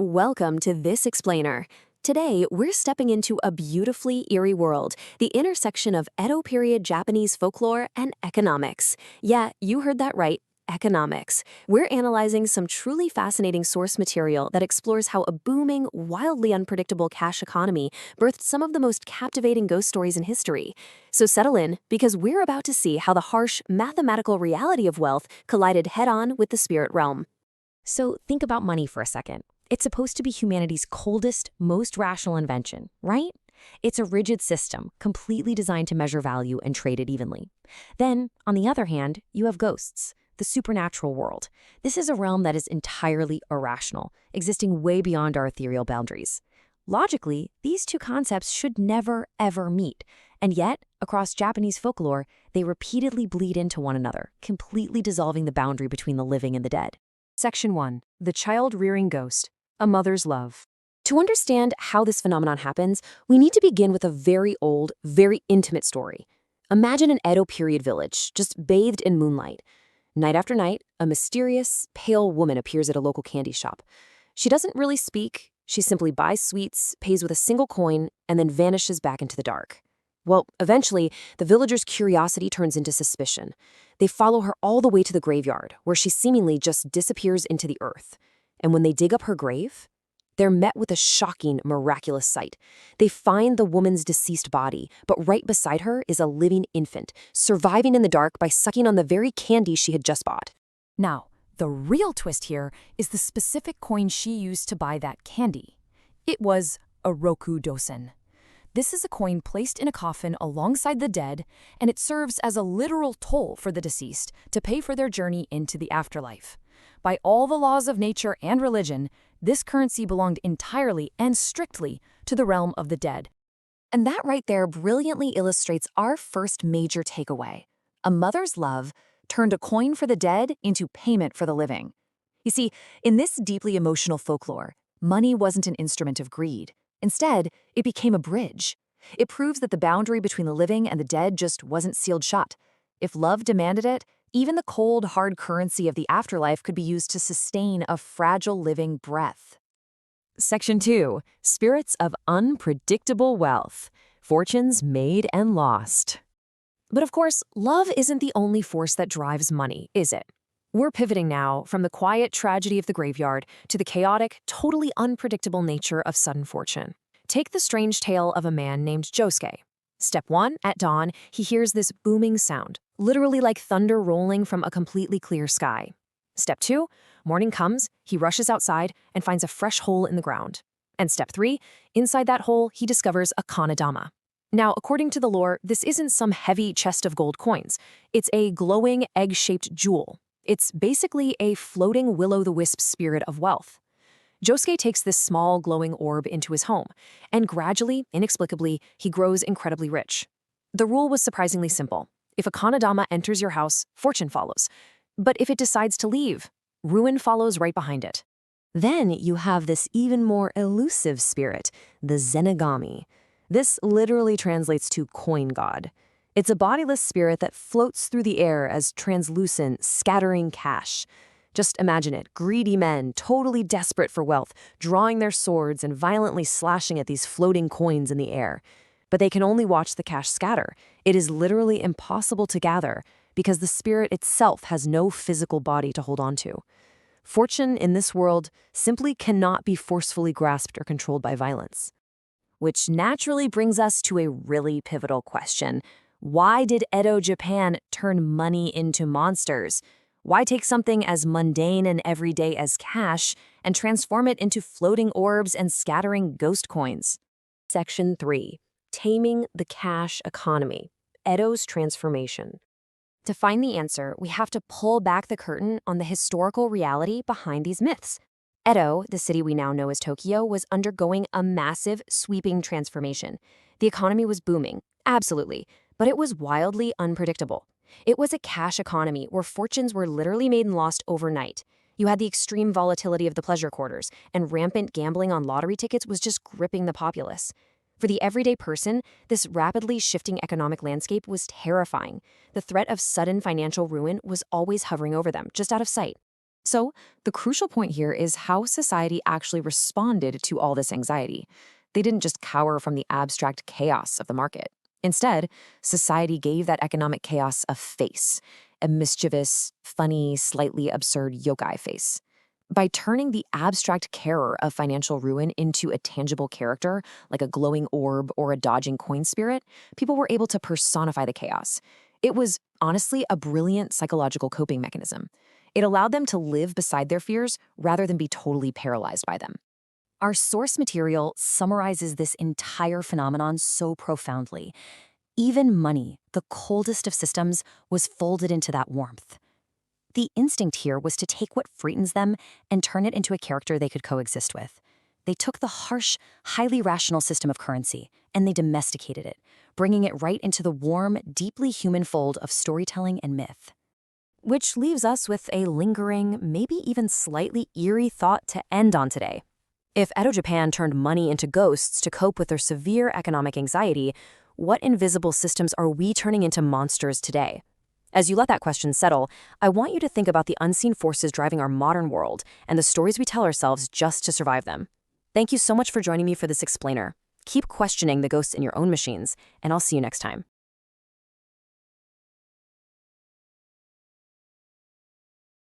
Welcome to This Explainer. Today, we're stepping into a beautifully eerie world, the intersection of Edo period Japanese folklore and economics. Yeah, you heard that right, economics. We're analyzing some truly fascinating source material that explores how a booming, wildly unpredictable cash economy birthed some of the most captivating ghost stories in history. So settle in, because we're about to see how the harsh, mathematical reality of wealth collided head-on with the spirit realm. So think about money for a second. It's supposed to be humanity's coldest, most rational invention, right? It's a rigid system, completely designed to measure value and trade it evenly. Then, on the other hand, you have ghosts, the supernatural world. This is a realm that is entirely irrational, existing way beyond our ethereal boundaries. Logically, these two concepts should never, ever meet. And yet, across Japanese folklore, they repeatedly bleed into one another, completely dissolving the boundary between the living and the dead. Section 1. The Child-Rearing Ghost. A Mother's Love. To understand how this phenomenon happens, we need to begin with a very old, very intimate story. Imagine an Edo period village, just bathed in moonlight. Night after night, a mysterious, pale woman appears at a local candy shop. She doesn't really speak. She simply buys sweets, pays with a single coin, and then vanishes back into the dark. Well, eventually, the villagers' curiosity turns into suspicion. They follow her all the way to the graveyard, where she seemingly just disappears into the earth. And when they dig up her grave, they're met with a shocking, miraculous sight. They find the woman's deceased body, but right beside her is a living infant, surviving in the dark by sucking on the very candy she had just bought. Now, the real twist here is the specific coin she used to buy that candy. It was a roku dosen. This is a coin placed in a coffin alongside the dead, and it serves as a literal toll for the deceased to pay for their journey into the afterlife. By all the laws of nature and religion, this currency belonged entirely and strictly to the realm of the dead. And that right there brilliantly illustrates our first major takeaway. A mother's love turned a coin for the dead into payment for the living. You see, in this deeply emotional folklore, money wasn't an instrument of greed. Instead, it became a bridge. It proves that the boundary between the living and the dead just wasn't sealed shut. If love demanded it, even the cold, hard currency of the afterlife could be used to sustain a fragile living breath. Section 2. Spirits of Unpredictable Wealth. Fortunes Made and Lost. But of course, love isn't the only force that drives money, is it? We're pivoting now from the quiet tragedy of the graveyard to the chaotic, totally unpredictable nature of sudden fortune. Take the strange tale of a man named Josuke. Step 1, at dawn, he hears this booming sound, literally like thunder rolling from a completely clear sky. Step 2, morning comes, he rushes outside and finds a fresh hole in the ground. And step 3, inside that hole, he discovers a kanedama. Now, according to the lore, this isn't some heavy chest of gold coins. It's a glowing, egg-shaped jewel. It's basically a floating will-o'-the-wisp spirit of wealth. Josuke takes this small, glowing orb into his home, and gradually, inexplicably, he grows incredibly rich. The rule was surprisingly simple. If a kanedama enters your house, fortune follows. But if it decides to leave, ruin follows right behind it. Then you have this even more elusive spirit, the zenigami. This literally translates to coin god. It's a bodiless spirit that floats through the air as translucent, scattering cash. Just imagine it, greedy men, totally desperate for wealth, drawing their swords and violently slashing at these floating coins in the air. But they can only watch the cash scatter. It is literally impossible to gather because the spirit itself has no physical body to hold on to. Fortune in this world simply cannot be forcefully grasped or controlled by violence. Which naturally brings us to a really pivotal question. Why did Edo Japan turn money into monsters? Why take something as mundane and everyday as cash and transform it into floating orbs and scattering ghost coins? Section 3. Taming the Cash Economy. Edo's Transformation. To find the answer, we have to pull back the curtain on the historical reality behind these myths. Edo, the city we now know as Tokyo, was undergoing a massive, sweeping transformation. The economy was booming, absolutely, but it was wildly unpredictable. It was a cash economy where fortunes were literally made and lost overnight. You had the extreme volatility of the pleasure quarters, and rampant gambling on lottery tickets was just gripping the populace. For the everyday person, this rapidly shifting economic landscape was terrifying. The threat of sudden financial ruin was always hovering over them, just out of sight. So, the crucial point here is how society actually responded to all this anxiety. They didn't just cower from the abstract chaos of the market. Instead, society gave that economic chaos a face, a mischievous, funny, slightly absurd yokai face. By turning the abstract terror of financial ruin into a tangible character, like a glowing orb or a dodging coin spirit, people were able to personify the chaos. It was, honestly, a brilliant psychological coping mechanism. It allowed them to live beside their fears rather than be totally paralyzed by them. Our source material summarizes this entire phenomenon so profoundly. Even money, the coldest of systems, was folded into that warmth. The instinct here was to take what frightens them and turn it into a character they could coexist with. They took the harsh, highly rational system of currency, and they domesticated it, bringing it right into the warm, deeply human fold of storytelling and myth. Which leaves us with a lingering, maybe even slightly eerie thought to end on today. If Edo Japan turned money into ghosts to cope with their severe economic anxiety, what invisible systems are we turning into monsters today? As you let that question settle, I want you to think about the unseen forces driving our modern world and the stories we tell ourselves just to survive them. Thank you so much for joining me for this explainer. Keep questioning the ghosts in your own machines, and I'll see you next time.